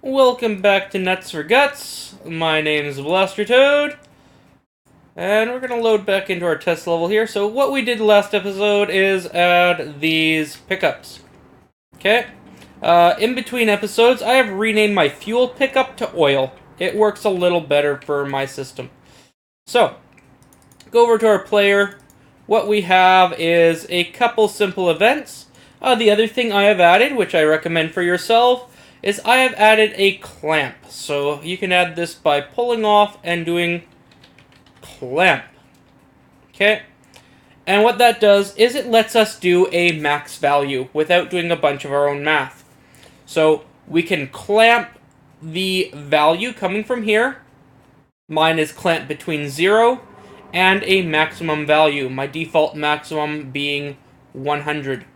Welcome back to Nuts for Guts. My name is Blaster Toad, and we're going to load back into our test level here. So what we did last episode is add these pickups. Okay? In between episodes, I have renamed my fuel pickup to oil. It works a little better for my system. So, go over to our player. What we have is a couple simple events. The other thing I have added, which I recommend for yourself, is I have added a clamp. So you can add this by pulling off and doing clamp. Okay? And what that does is it lets us do a max value without doing a bunch of our own math. So we can clamp the value coming from here. Mine is clamped between 0 and a maximum value. My default maximum being 100.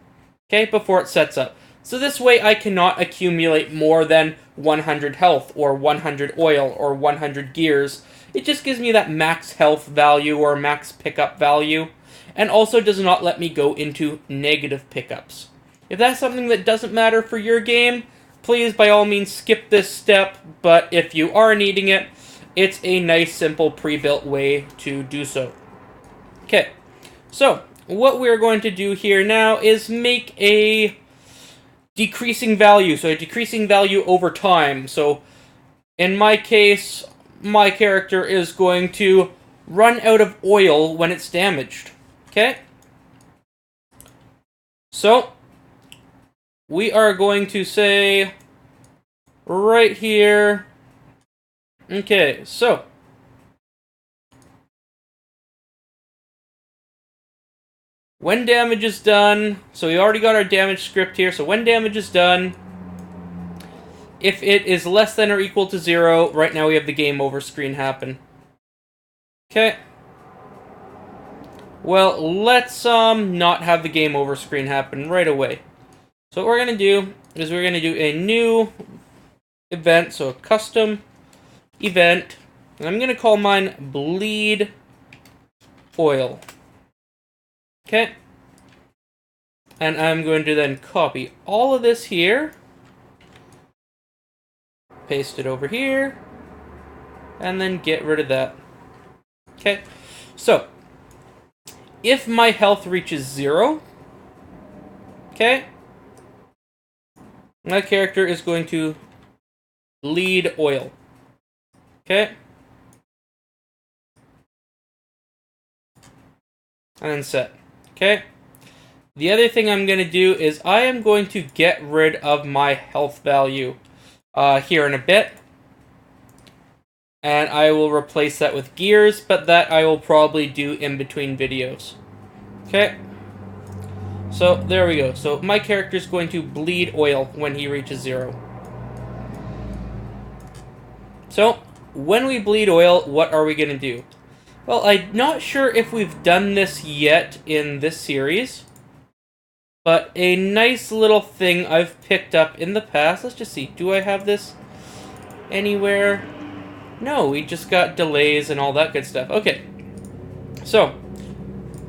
Okay, before it sets up. So this way I cannot accumulate more than 100 health, or 100 oil, or 100 gears. It just gives me that max health value, or max pickup value, and also does not let me go into negative pickups. If that's something that doesn't matter for your game, please by all means skip this step, but if you are needing it, it's a nice simple pre-built way to do so. Okay, so what we're going to do here now is make a decreasing value, so a decreasing value over time. So in my case, my character is going to run out of oil when it's damaged. Okay? So we are going to say right here. Okay, so when damage is done, so we already got our damage script here, so when damage is done, if it is less than or equal to 0, right now we have the game over screen happen. Okay. Well, let's not have the game over screen happen right away. So what we're going to do is we're going to do a new event, so a custom event, and I'm going to call mine bleed oil. Okay, and I'm going to then copy all of this here, paste it over here, and then get rid of that. Okay, so if my health reaches 0, okay, my character is going to bleed oil. Okay, and then set. Okay, the other thing I'm going to do is I am going to get rid of my health value here in a bit. And I will replace that with gears, but that I will probably do in between videos. Okay, so there we go. So my character is going to bleed oil when he reaches 0. So when we bleed oil, what are we going to do? Well, I'm not sure if we've done this yet in this series, but a nice little thing I've picked up in the past. Let's just see, do I have this anywhere? No, we just got delays and all that good stuff. Okay, so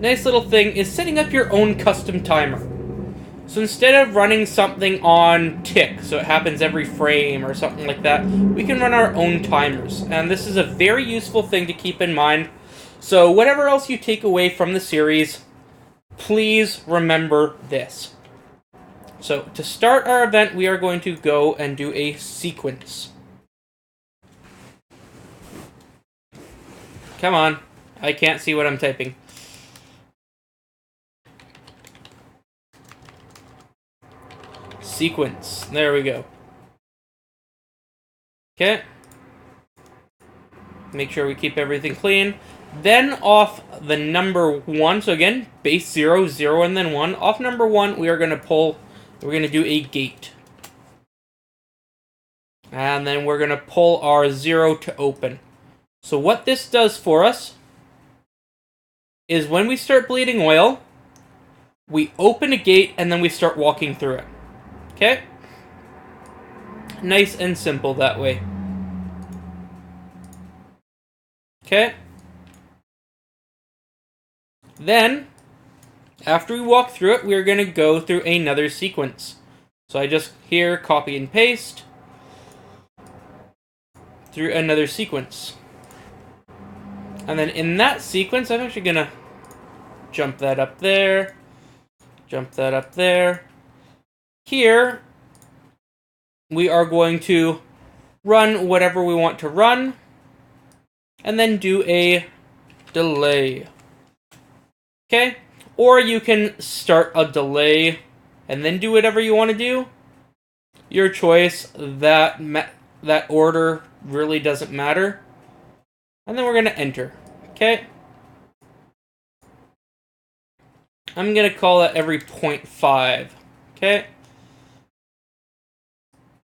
nice little thing is setting up your own custom timer. So instead of running something on tick, so it happens every frame or something like that, we can run our own timers. And this is a very useful thing to keep in mind. So whatever else you take away from the series, please remember this. So to start our event, we are going to go and do a sequence. Come on, I can't see what I'm typing. Sequence. There we go. Okay. Make sure we keep everything clean. Then off the number 1, so again, base 0, 0, and then 1. Off number 1, we are going to pull, we're going to do a gate. And then we're going to pull our 0 to open. So what this does for us is when we start bleeding oil, we open a gate and then we start walking through it. Okay? Nice and simple that way. Okay? Then, after we walk through it, we are going to go through another sequence. So I just here copy and paste. through another sequence. And then in that sequence, I'm actually going to jump that up there, jump that up there. Here, we are going to run whatever we want to run, and then do a delay. Okay? Or you can start a delay and then do whatever you want to do. Your choice. That order really doesn't matter. And then we're going to enter. Okay? I'm going to call that every 0.5. Okay?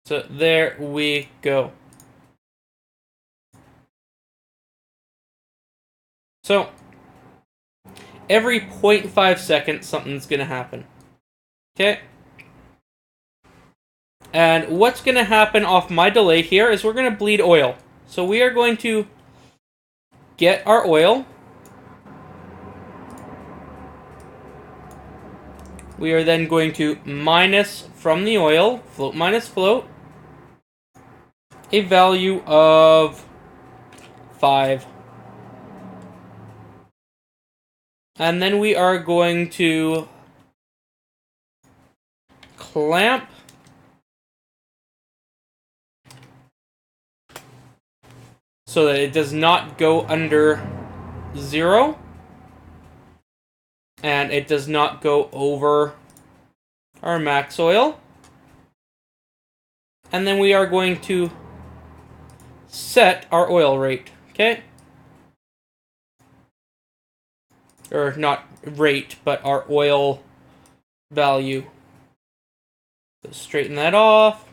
So there we go. So every 0.5 seconds, something's going to happen. Okay? And what's going to happen off my delay here is we're going to bleed oil. So we are going to get our oil. We are then going to minus from the oil, float minus float, a value of 5. And then we are going to clamp so that it does not go under 0. And it does not go over our max oil. And then we are going to set our oil rate. Okay? Or not rate, but our oil value. So straighten that off.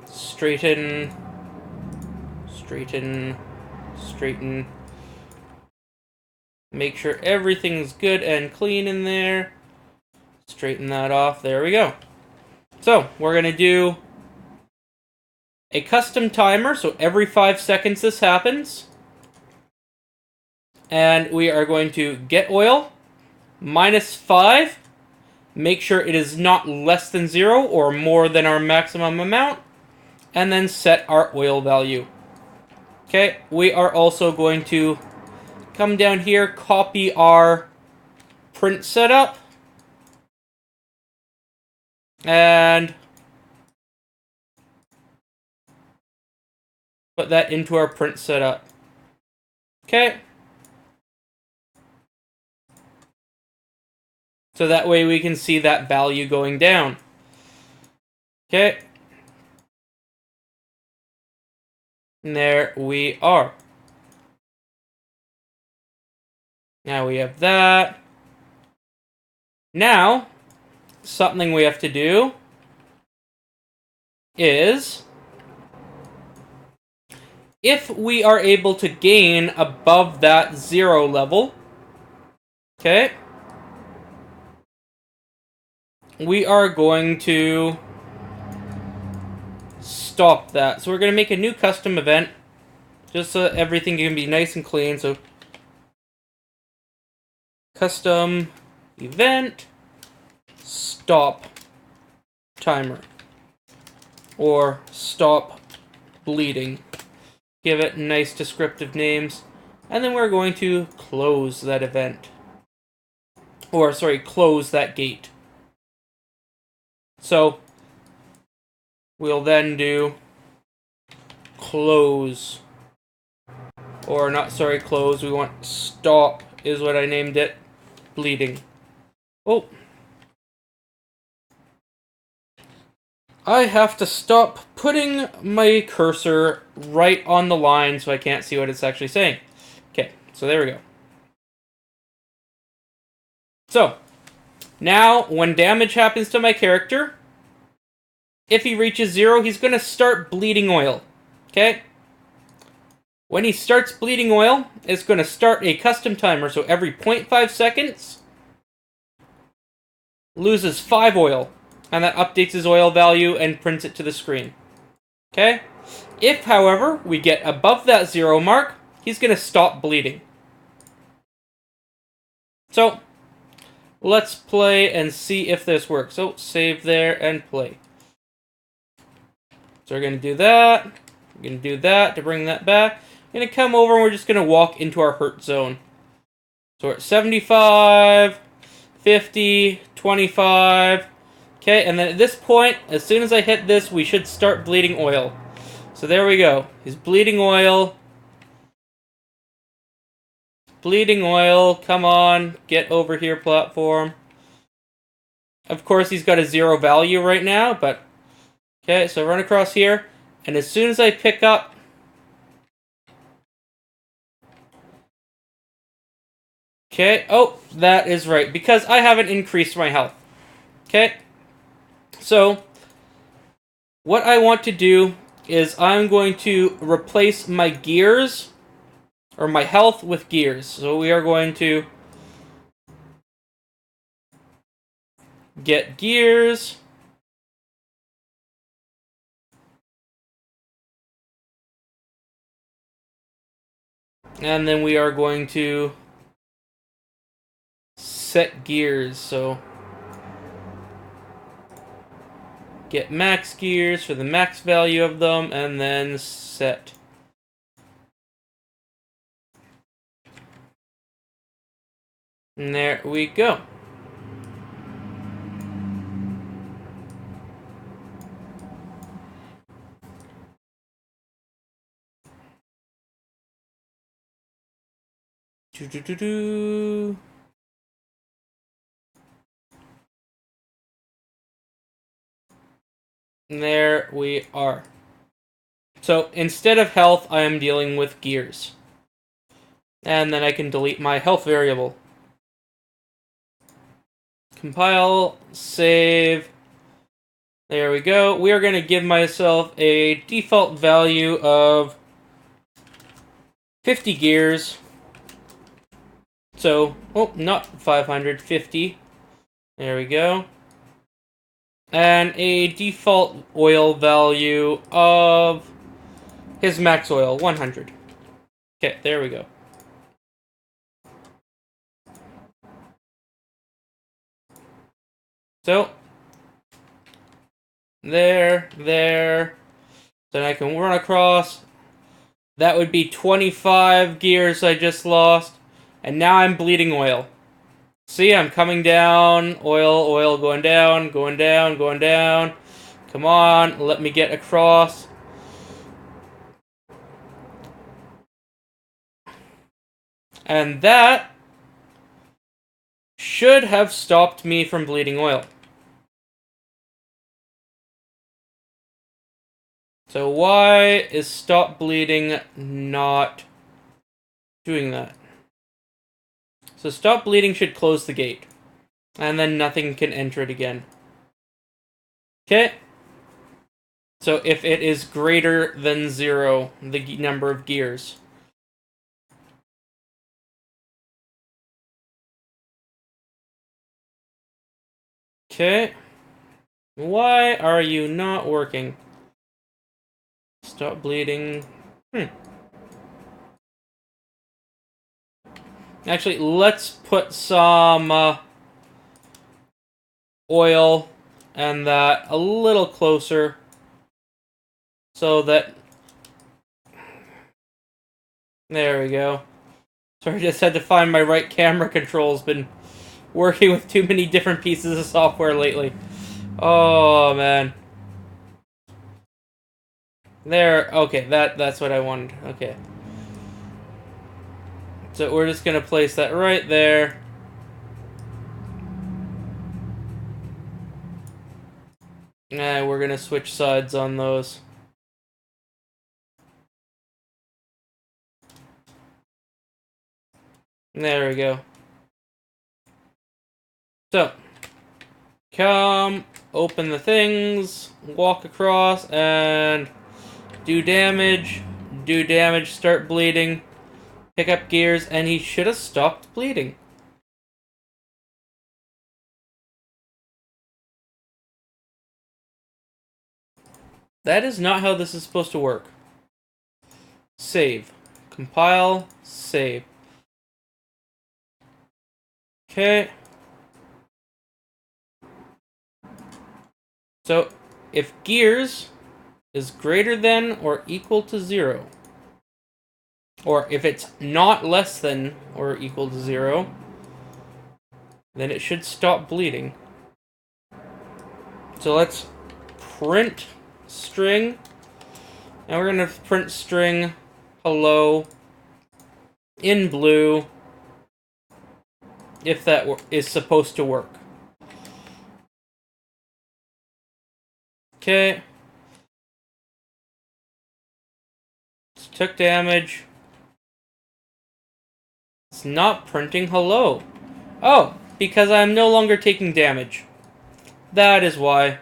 Straighten. Straighten. Straighten. Make sure everything's good and clean in there. Straighten that off. There we go. So, we're going to do a custom timer. So, every 5 seconds this happens. And we are going to get oil, minus 5. Make sure it is not less than 0 or more than our maximum amount. And then set our oil value. Okay, we are also going to come down here, copy our print setup, and put that into our print setup. Okay. So that way we can see that value going down. Okay. And there we are. Now we have that. Now, something we have to do is, if we are able to gain above that 0 level, okay, we are going to stop that. So we're going to make a new custom event, just so that everything can be nice and clean. So custom event stop timer, or stop bleeding. Give it nice descriptive names, and then we're going to close that event, or sorry, close that gate. So we'll then do close, or not, sorry, close, we want stop is what I named it, bleeding. Oh, I have to stop putting my cursor right on the line so I can't see what it's actually saying. Okay, so there we go. So, now when damage happens to my character, if he reaches 0, he's going to start bleeding oil. Okay? When he starts bleeding oil, it's going to start a custom timer. So every 0.5 seconds, loses 5 oil. And that updates his oil value and prints it to the screen. Okay? If, however, we get above that 0 mark, he's going to stop bleeding. So, let's play and see if this works. So, save there and play. So we're going to do that. We're going to do that to bring that back. We're going to come over and we're just going to walk into our hurt zone. So we're at 75, 50, 25. Okay, and then at this point, as soon as I hit this, we should start bleeding oil. So there we go. He's bleeding oil. Bleeding oil. Come on. Get over here, platform. Of course, he's got a 0 value right now, but... Okay, so run across here. And as soon as I pick up... Okay, oh, that is right. Because I haven't increased my health. Okay. So, what I want to do is I'm going to replace my gears, or my health with gears. So we are going to get gears. And then we are going to set gears. So get max gears for the max value of them, and then set. And there we go. And there we are. So instead of health, I am dealing with gears. And then I can delete my health variable. Compile, save. There we go. We are going to give myself a default value of 50 gears. So, oh, not 550. There we go. And a default oil value of his max oil, 100. Okay, there we go. So, there. Then I can run across. That would be 25 gears I just lost. And now I'm bleeding oil. See, I'm coming down. Oil going down, going down, going down. Come on, let me get across. And that should have stopped me from bleeding oil. So why is stop bleeding not doing that? So stop bleeding should close the gate. And then nothing can enter it again. Okay. So if it is greater than 0, the number of gears. Okay. Why are you not working? Stop bleeding. Actually, let's put some oil and that a little closer so that... There we go. Sorry, I just had to find my right camera controls. Been working with too many different pieces of software lately. Oh, man. There, okay, that's what I wanted. Okay. So we're just gonna place that right there. And we're gonna switch sides on those. There we go. So, come, open the things, walk across, and do damage, start bleeding, pick up gears, and he should have stopped bleeding. That is not how this is supposed to work. Save. Compile, save. Okay. So, if gears is greater than or equal to 0. Or if it's not less than or equal to 0, then it should stop bleeding. So let's print string. And we're going to print string hello in blue if that is supposed to work. Okay. Took damage. It's not printing hello. Oh, because I am no longer taking damage. That is why.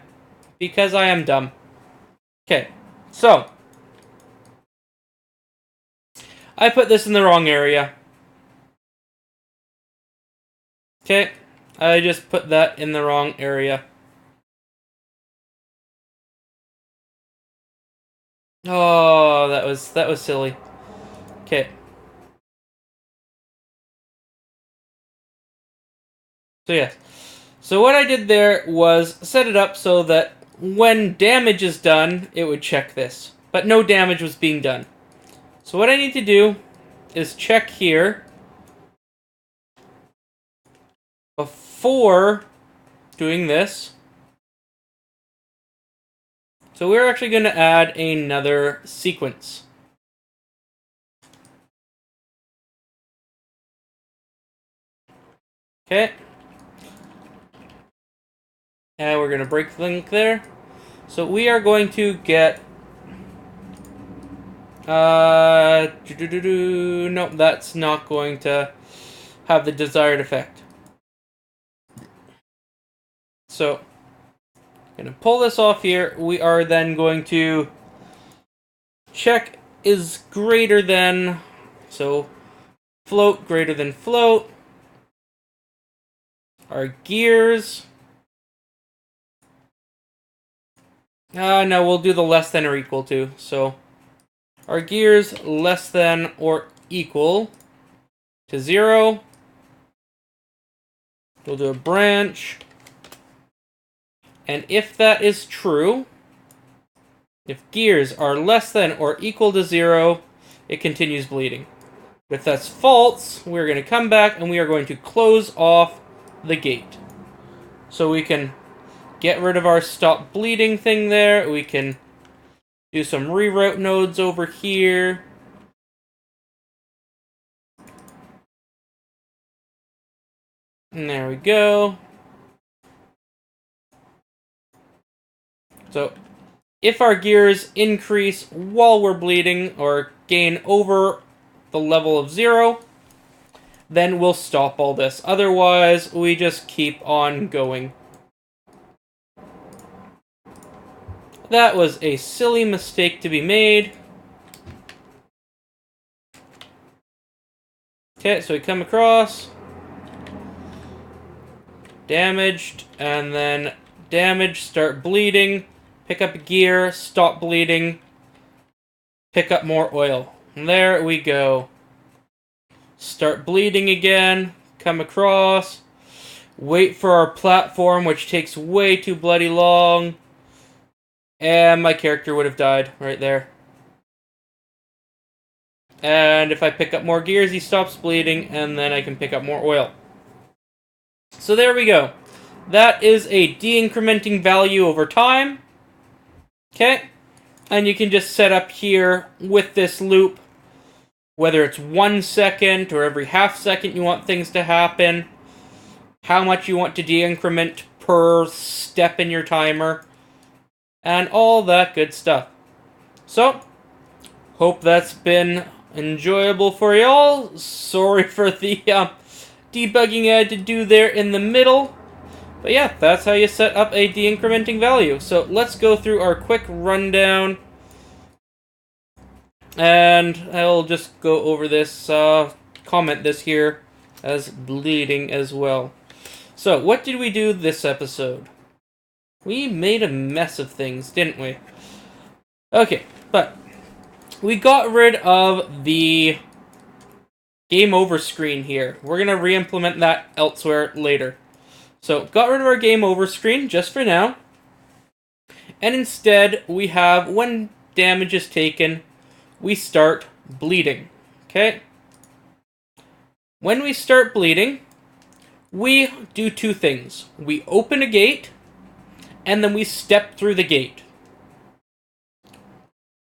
Because I am dumb. Okay, so. I put this in the wrong area. Okay, I just put that in the wrong area. Oh, that was silly. Okay. So yeah. So what I did there was set it up so that when damage is done, it would check this. But no damage was being done. So what I need to do is check here before doing this. So we're actually going to add another sequence. Okay. And we're going to break the link there. So we are going to get... Nope, that's not going to have the desired effect. So, I'm going to pull this off here. We are then going to check is greater than... So, float greater than float. Our gears... no, we'll do the less than or equal to. So, our gears less than or equal to 0. We'll do a branch. And if that is true, if gears are less than or equal to 0, it continues bleeding. If that's false, we're going to come back and we are going to close off the gate. So we can get rid of our stop bleeding thing there. We can do some reroute nodes over here. And there we go. So, if our gears increase while we're bleeding, or gain over the level of 0, then we'll stop all this. Otherwise, we just keep on going. That was a silly mistake to be made. Okay, so we come across. Damaged, and then damage, start bleeding. Pick up a gear, stop bleeding. Pick up more oil. And there we go. Start bleeding again. Come across. Wait for our platform, which takes way too bloody long. And my character would have died right there. And if I pick up more gears, he stops bleeding, and then I can pick up more oil. So there we go. That is a de-incrementing value over time. Okay. And you can just set up here with this loop, whether it's 1 second or every half second you want things to happen, how much you want to de-increment per step in your timer, and all that good stuff. So, hope that's been enjoyable for y'all. Sorry for the debugging I had to do there in the middle. But yeah, that's how you set up a de-incrementing value. So let's go through our quick rundown. And I'll just go over this, comment this here as bleeding as well. So, what did we do this episode? We made a mess of things, didn't we? Okay, but we got rid of the game over screen here. We're going to re-implement that elsewhere later. So, got rid of our game over screen just for now. And instead, we have, when damage is taken, we start bleeding. Okay? When we start bleeding, we do two things. We open a gate, and then we step through the gate.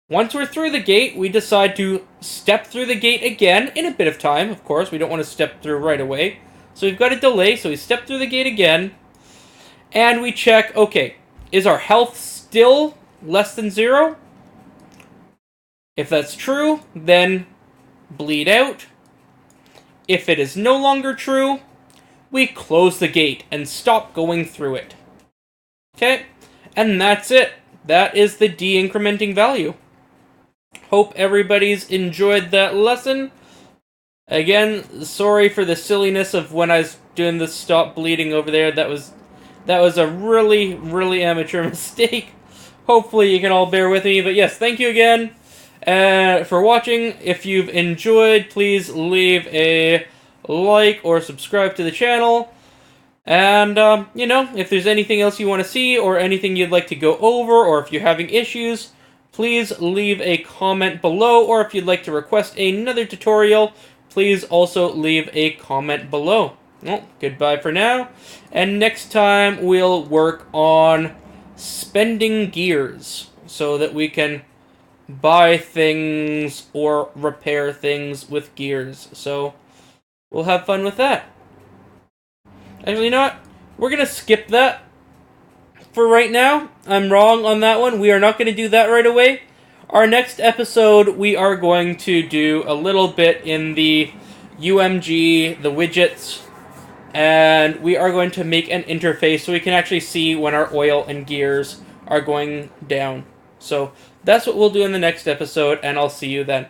Once we're through the gate, we decide to step through the gate again, in a bit of time, of course. We don't want to step through right away. So we've got a delay, so we step through the gate again, and we check, okay, is our health still less than 0? If that's true, then bleed out. If it is no longer true, we close the gate and stop going through it. Okay, and that's it. That is the de-incrementing value. Hope everybody's enjoyed that lesson. Again, sorry for the silliness of when I was doing the stop bleeding over there. That was a really, really amateur mistake. Hopefully you can all bear with me. But yes, thank you again for watching. If you've enjoyed, please leave a like or subscribe to the channel. And, you know, if there's anything else you want to see or anything you'd like to go over, or if you're having issues, please leave a comment below. Or if you'd like to request another tutorial, please also leave a comment below. Well, goodbye for now. And next time we'll work on spending gears so that we can buy things or repair things with gears. So we'll have fun with that. Actually, you know what? We're going to skip that for right now. I'm wrong on that one. We are not going to do that right away. Our next episode, we are going to do a little bit in the UMG, the widgets, and we are going to make an interface so we can actually see when our oil and gears are going down. So that's what we'll do in the next episode, and I'll see you then.